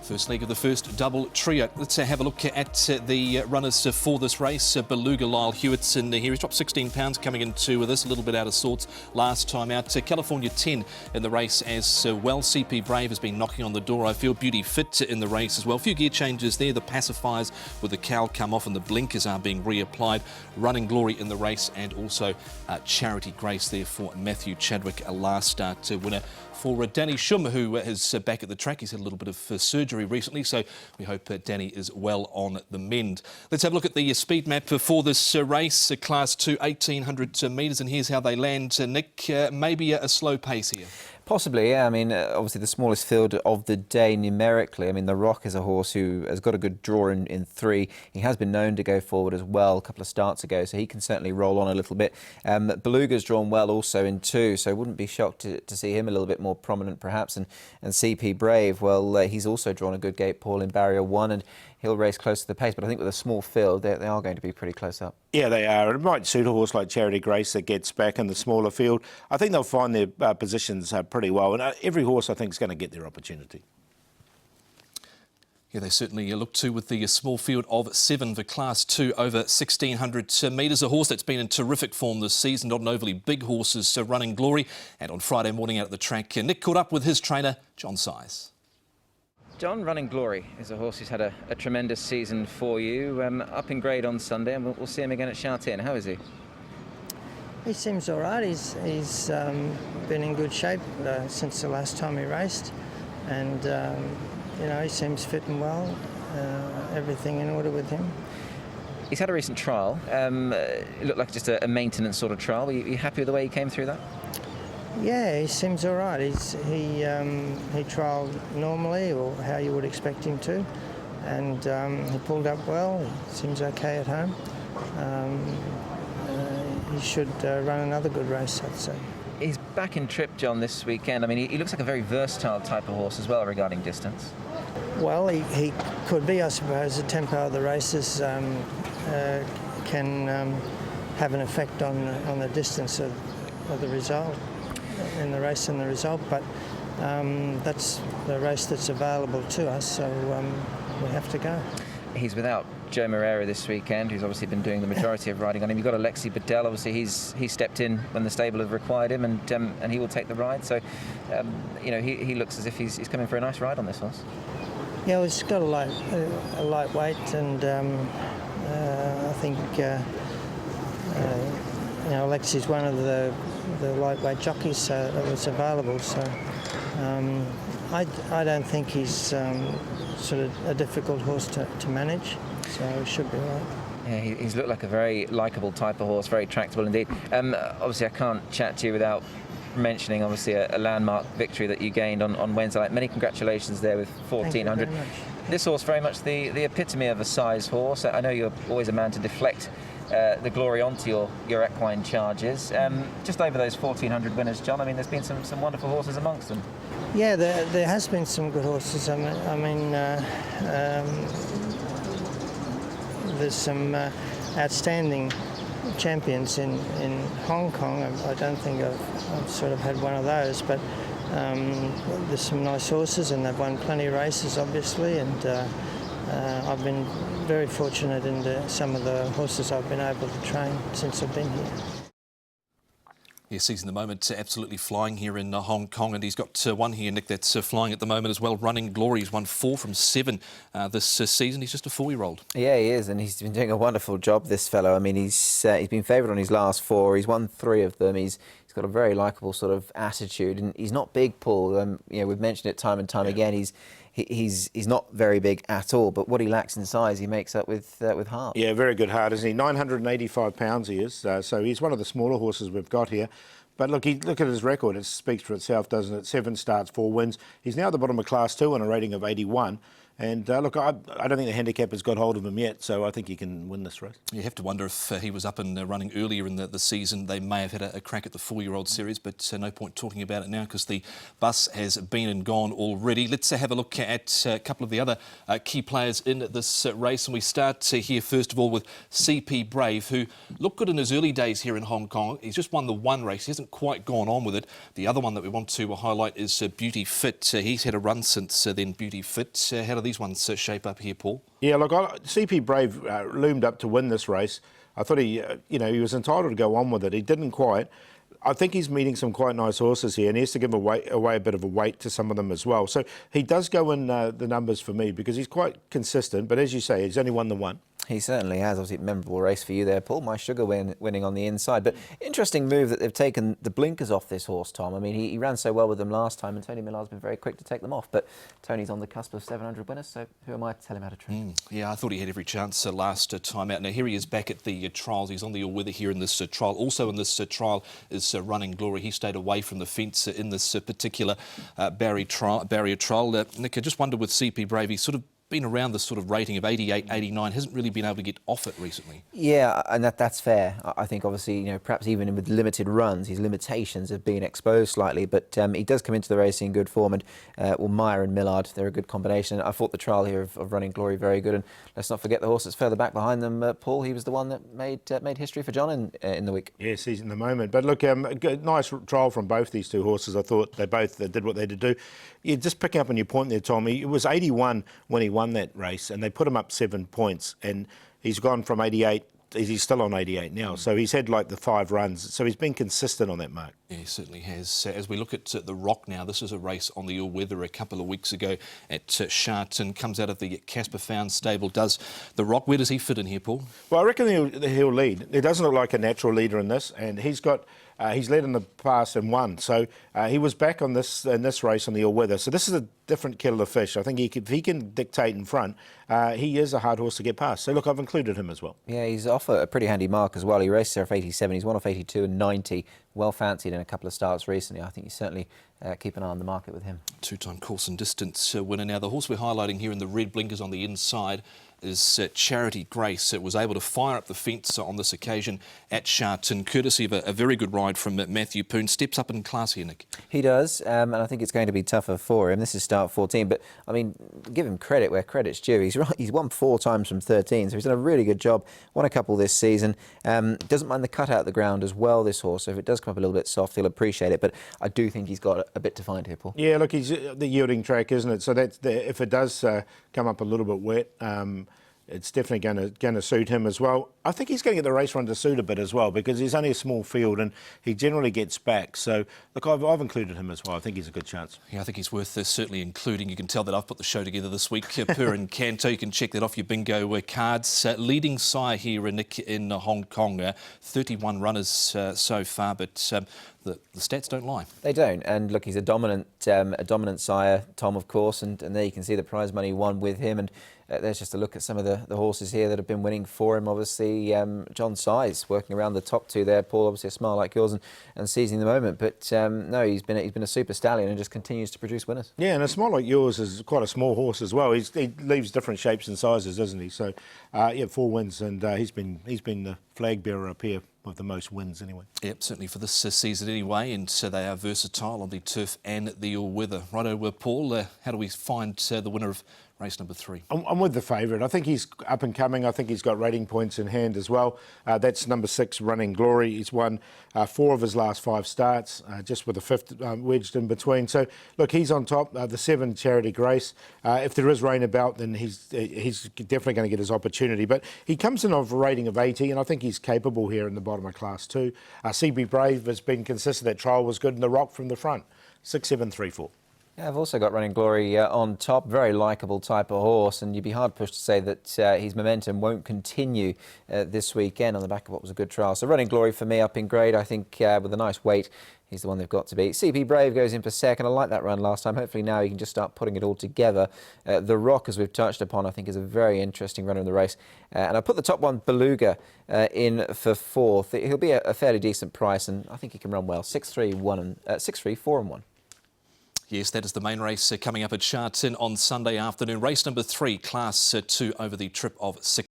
First leg of the first double trio. Let's have a look at the runners for this race. Beluga Lyle Hewitt's in here. He's dropped 16 pounds coming into this, a little bit out of sorts last time out. California 10 in the race as well. CP Brave has been knocking on the door. I feel Beauty Fit in the race as well. A few gear changes there. The pacifiers with the cowl come off and the blinkers are being reapplied. Running Glory in the race, and also Charity Grace there for Matthew Chadwick, a last start winner for Danny Schum, who is back at the track. He's had a little bit of surgery recently, so we hope Danny is well on the mend. Let's have a look at the speed map for this race, Class 2, 1,800 metres, and here's how they land. Nick, maybe a slow pace here. Possibly, yeah. I mean, obviously the smallest field of the day numerically. I mean, The Rock is a horse who has got a good draw in 3. He has been known to go forward as well a couple of starts ago, so he can certainly roll on a little bit. Beluga's drawn well also in 2, so I wouldn't be shocked to see him a little bit more prominent perhaps. And CP Brave, well, he's also drawn a good gate, Paul, in barrier 1, and he'll race close to the pace, but I think with a small field, they are going to be pretty close up. Yeah, they are. It might suit a horse like Charity Grace that gets back in the smaller field. I think they'll find their positions pretty well, and every horse, I think, is going to get their opportunity. Yeah, they certainly look to with the small field of 7 for Class 2 over 1,600 metres. A horse that's been in terrific form this season, not an overly big horse, is Running Glory. And on Friday morning out at the track, Nick caught up with his trainer, John Size. John, Running Glory is a horse who's had a tremendous season for you. Up in grade on Sunday, and we'll see him again at Sha Tin. How is he? He seems all right. He's been in good shape since the last time he raced, and you know, he seems fit and well. Everything in order with him. He's had a recent trial. It looked like just a maintenance sort of trial. Are you happy with the way he came through that? Yeah, he seems all right. He trialled normally, or how you would expect him to, and he pulled up well. He seems okay at home. He should run another good race, I'd say. He's back in trip, John, this weekend. I mean, he looks like a very versatile type of horse as well regarding distance. Well, he could be, I suppose. The tempo of the races can have an effect on the distance of the result in the race and the result, but that's the race that's available to us, so we have to go. He's without Joe Moreira this weekend, who's obviously been doing the majority of riding on him. You've got Alexi Bedell, obviously he stepped in when the stable have required him, and he will take the ride. So, you know, he looks as if he's coming for a nice ride on this horse. Yeah, well, he's got a lightweight, and I think you know, Alexi's one of the lightweight jockeys that was available, so I don't think he's sort of a difficult horse to manage, so he should be all right. Yeah, he's looked like a very likeable type of horse, very tractable indeed. Obviously, I can't chat to you without mentioning, obviously, a landmark victory that you gained on Wednesday night. Many congratulations there with 1,400. This horse very much the epitome of a size horse. I know you're always a man to deflect the glory onto your equine charges. Just over those 1,400 winners, John, I mean, there's been some wonderful horses amongst them. Yeah, there has been some good horses. I mean, there's some outstanding champions in Hong Kong. I don't think I've sort of had one of those, but there's some nice horses, and they've won plenty of races, obviously, and I've been very fortunate in some of the horses I've been able to train since I've been here. Yeah, season the moment absolutely flying here in Hong Kong, and he's got one here, Nick, that's flying at the moment as well. Running Glory. He's won 4 from 7 this season. He's just a 4-year-old. Yeah, he is, and he's been doing a wonderful job, this fellow. I mean, he's been favoured on his last 4. He's won 3 of them. He's got a very likeable sort of attitude, and he's not big, Paul. You know, we've mentioned it time and time again. He's not very big at all, but what he lacks in size, he makes up with heart. Yeah, very good heart, isn't he? 985 pounds he is, so he's one of the smaller horses we've got here. But look at his record. It speaks for itself, doesn't it? 7 starts, 4 wins. He's now at the bottom of Class 2 on a rating of 81. And look, I don't think the handicap has got hold of him yet, so I think he can win this race. You have to wonder if he was up and running earlier in the season, they may have had a crack at the 4-year-old series, but no point talking about it now because the bus has been and gone already. Let's have a look at a couple of the other key players in this race, and we start here first of all with CP Brave, who looked good in his early days here in Hong Kong. He's just won the one race. He hasn't quite gone on with it. The other one that we want to highlight is Beauty Fit. He's had a run since then Beauty Fit. How do these ones shape up here, Paul? Yeah, look, CP Brave loomed up to win this race. I thought he was entitled to go on with it. He didn't quite. I think he's meeting some quite nice horses here, and he has to give away a bit of a weight to some of them as well. So he does go in the numbers for me because he's quite consistent. But as you say, he's only won the one. He certainly has. Obviously, a memorable race for you there, Paul. My Sugar winning on the inside. But interesting move that they've taken the blinkers off this horse, Tom. I mean, he ran so well with them last time, and Tony Millard's been very quick to take them off. But Tony's on the cusp of 700 winners, so who am I to tell him how to train? Yeah, I thought he had every chance last time out. Now, here he is back at the trials. He's on the all-weather here in this trial. Also in this trial is Running Glory. He stayed away from the fence in this particular barrier trial. Nick, I just wonder with CP Brave, he's sort of been around this sort of rating of 88, 89, hasn't really been able to get off it recently. Yeah, and that's fair. I think obviously, perhaps even with limited runs, his limitations have been exposed slightly, but he does come into the race in good form, and Meyer and Millard, they're a good combination. I thought the trial here of Running Glory very good, and let's not forget the horse that's further back behind them, Paul. He was the one that made history for John in the week. Yes, he's in the moment. But look, a nice trial from both these two horses. I thought they both did what they did do. Yeah, just picking up on your point there, Tom, it was 81 when he won that race, and they put him up 7 points, and he's gone from 88. He's still on 88 now, so he's had like the 5 runs, so he's been consistent on that mark. Yeah, he certainly has. As we look at the Rock now, this is a race on the all-weather a couple of weeks ago at Sha Tin, comes out of the Casper Found stable. Does the Rock, where does he fit in here, Paul? Well, I reckon he'll lead. He doesn't look like a natural leader in this, and he's led in the past and won. So he was back in this race on the all-weather. So this is a different kettle of fish. I think if he can dictate in front, he is a hard horse to get past. So look, I've included him as well. Yeah, he's off a pretty handy mark as well. He raced there off 87. He's won off 82 and 90. Well fancied in a couple of starts recently. I think you certainly keep an eye on the market with him. 2-time course and distance winner. Now, the horse we're highlighting here in the red blinkers on the inside is Charity Grace. It was able to fire up the fence on this occasion at Sha Tin, courtesy of a very good ride from Matthew Poon. Steps up in class here, Nick. He does, and I think it's going to be tougher for him. This is start 14, but, I mean, give him credit where credit's due. He's won 4 times from 13, so he's done a really good job. Won a couple this season. Doesn't mind the cut out of the ground as well, this horse, so if it does come up a little bit soft, he'll appreciate it, but I do think he's got a bit to find here, Paul. Yeah, look, he's the yielding track, isn't it? So if it does come up a little bit wet, it's definitely going to suit him as well. I think he's going to get the race run to suit a bit as well because he's only a small field and he generally gets back. So, look, I've included him as well. I think he's a good chance. Yeah, I think he's worth certainly including. You can tell that I've put the show together this week. Per and Canto, you can check that off your bingo cards. Leading sire here, Nick, in Hong Kong. 31 runners so far, but the stats don't lie. They don't. And look, he's a dominant sire, Tom, of course, and there you can see the prize money won with him. And there's just a look at some of the horses here that have been winning for him. Obviously, John Size working around the top 2 there. Paul, obviously a smile like yours and seizing the moment. But no, he's been a super stallion and just continues to produce winners. Yeah, and a smile like yours is quite a small horse as well. He leaves different shapes and sizes, doesn't he? So, yeah, 4 wins, and he's been the flag bearer up here with the most wins anyway. Yep, certainly for this season anyway, and so they are versatile on the turf and the all-weather. Righto, Paul, how do we find the winner of race number 3? I'm with the favourite. I think he's up and coming. I think he's got rating points in hand as well. That's number 6, Running Glory. He's won 4 of his last 5 starts, just with a 5th wedged in between. So, look, he's on top. The 7, Charity Grace. If there is rain about, then he's definitely going to get his opportunity. But he comes in off a rating of 80, and I think he's capable here in the bottom of class 2. CB Brave has been consistent. That trial was good, and the Rock from the front. 6, 7, 3, 4. Yeah, I've also got Running Glory on top. Very likeable type of horse, and you'd be hard-pushed to say that his momentum won't continue this weekend on the back of what was a good trial. So Running Glory for me up in grade. I think with a nice weight, he's the one they've got to beat. CP Brave goes in for second. I like that run last time. Hopefully now you can just start putting it all together. The Rock, as we've touched upon, I think is a very interesting runner in the race. And I put the top one, Beluga, in for 4th. He'll be a fairly decent price, and I think he can run well. 6-3, 4 and 1. Yes, that is the main race coming up at Sha Tin on Sunday afternoon. Race number 3, Class 2 over the trip of 6.